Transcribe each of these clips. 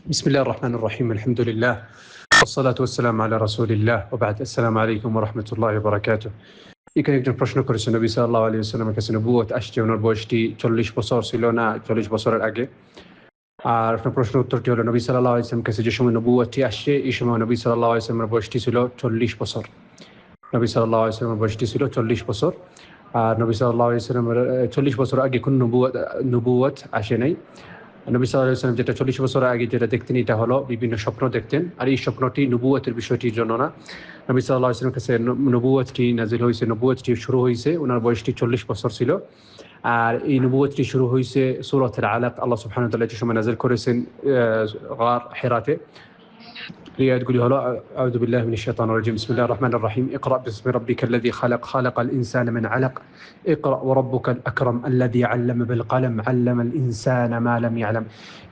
بسم الله الرحمن الرحيم الحمد لله والصلاة والسلام على رسول الله وبعد السلام عليكم ورحمة الله وبركاته এখানে একজন প্রশ্ন করেছেন নবী সাল্লাল্লাহু আলাইহি ওয়াসাল্লামের কাছে নবুয়ত আসছে ওনার বয়সটি 40 বছর ছিল না 40 বছরের আগে আর আপনার প্রশ্নের উত্তরটি হলো নবী সাল্লাল্লাহু আলাইহি ওয়াসাল্লামের কাছে যে সময় নবুয়তটি আসছে এই সময় নবী সাল্লাল্লাহু আলাইহি ওয়াসাল্লামের বয়সটি ছিল 40 বছর নবী সাল্লাল্লাহু আলাইহি ওয়াসাল্লামের বয়সটি ছিল 40 বছর আর নবী সাল্লাল্লাহু আলাইহি ওয়াসাল্লামের 40 বছর আগে কোন নবুয়ত আসে নাই নবী সাল্লাল্লাহু আলাইহি ওয়াসাল্লাম যেটা 40 বছর আগে যেটা দেখতেন এটা হলো বিভিন্ন স্বপ্ন দেখতেন আর এই স্বপ্নটি নবুয়তের বিষয়টির জন্য না নবী সাল্লাল্লাহু আলাইহি ওয়াসাল্লামের কাছে নবুয়তটি নাজিল হয়েছে নবুয়তটি শুরু হয়েছে ওনার বয়সটি 40 বছর ছিল আর এই নবুয়তটি শুরু হয়েছে সূরাতুল আলাক আল্লাহ সুবহানাহু ওয়া তাআলা যে সময় নাজিল করেছেন গার হিরাতে আয়াতগুলি হলো আউযু বিল্লাহি মিনাশ শাইতানির রাজিম বিসমিল্লাহির রহমানির রহিম ইকরা বিসমি রাব্বিকাল্লাযী খালাক খালাকাল ইনসানা মিন আলাক ইকরা ওয়া রাব্বুকাল আকরাম আল্লাযী আল্লামা বিল কলম আল্লামাল ইনসানা মা লাম ইয়ালাম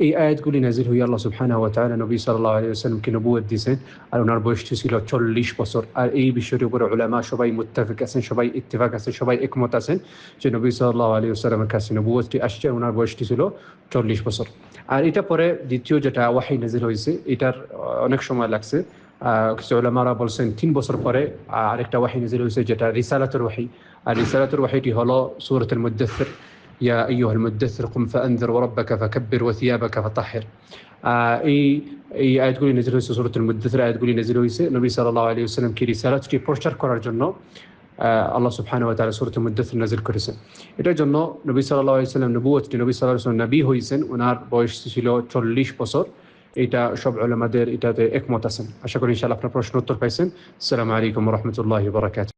এই আয়াতগুলি নাজিল হয়ে আল্লাহ সুবহানাহু ওয়া তাআলা নবী সাল্লাল্লাহু আলাইহি ওয়াসাল্লামকে নবুয়ত দিয়েছেন আর ওনার বয়সটি ছিল 40 বছর আর এই বিষয়টির উপরে উলামা সবাই মুত্তাফিক আছেন সবাই ইত্তেফাক আছেন সবাই একমত আছেন যে নবী সাল্লাল্লাহু আলাইহি ওয়াসাল্লামের কাছে নবুয়তটি আসছে ওনার বয়সটি ছিল 40 বছর আর এটা পরে দ্বিতীয় যেটা ওয়াহী নাজিল হয়েছে এটার অনেক সময় লাগছে কিছু উলামারা বলছেন 3 বছর পরে আরেকটা ওয়াহী নাজিল হয়েছে যেটা রিসালাতুল ওয়াহী আর রিসালাতুল ওয়াহীটি হলো সূরাতুল মুদ্দাথির ইয়া আইয়ুহাল মুদ্দাথির কুম ফাআনযির ওয়া রাব্বাকা ফাকাব্বির ওয়া থিয়াবাকা ফাতাহহির এই আয়াতগুলি নাজিল হয়েছে সূরাতুল মুদ্দাথির আয়াতগুলি নাজিল হয়েছে নবী সাল্লাল্লাহু আলাইহি ওয়াসাল্লামকে রিসালাতটি প্রচার করার জন্য আল্লাহ সুবহানাহু ওয়া তাআলা সূরাতুল মুদ্দাথির নাজিল করেছেন এটার জন্য নবী সাল্লাল্লাহু আলাইহি ওয়াসাল্লাম নবুয়তটি নবী সাল্লাল্লাহু আলাইহি ওয়াসাল্লাম নবী হয়েছেন ওনার বয়স ছিল 40 বছর এটা সব উলামাদের এটাতে একমত আছেন আশা করি ইনশাআল্লাহ আপনার প্রশ্ন উত্তর পাইছেন আসসালামু আলাইকুম ওয়া রাহমাতুল্লাহি ওয়া বারাকাতুহু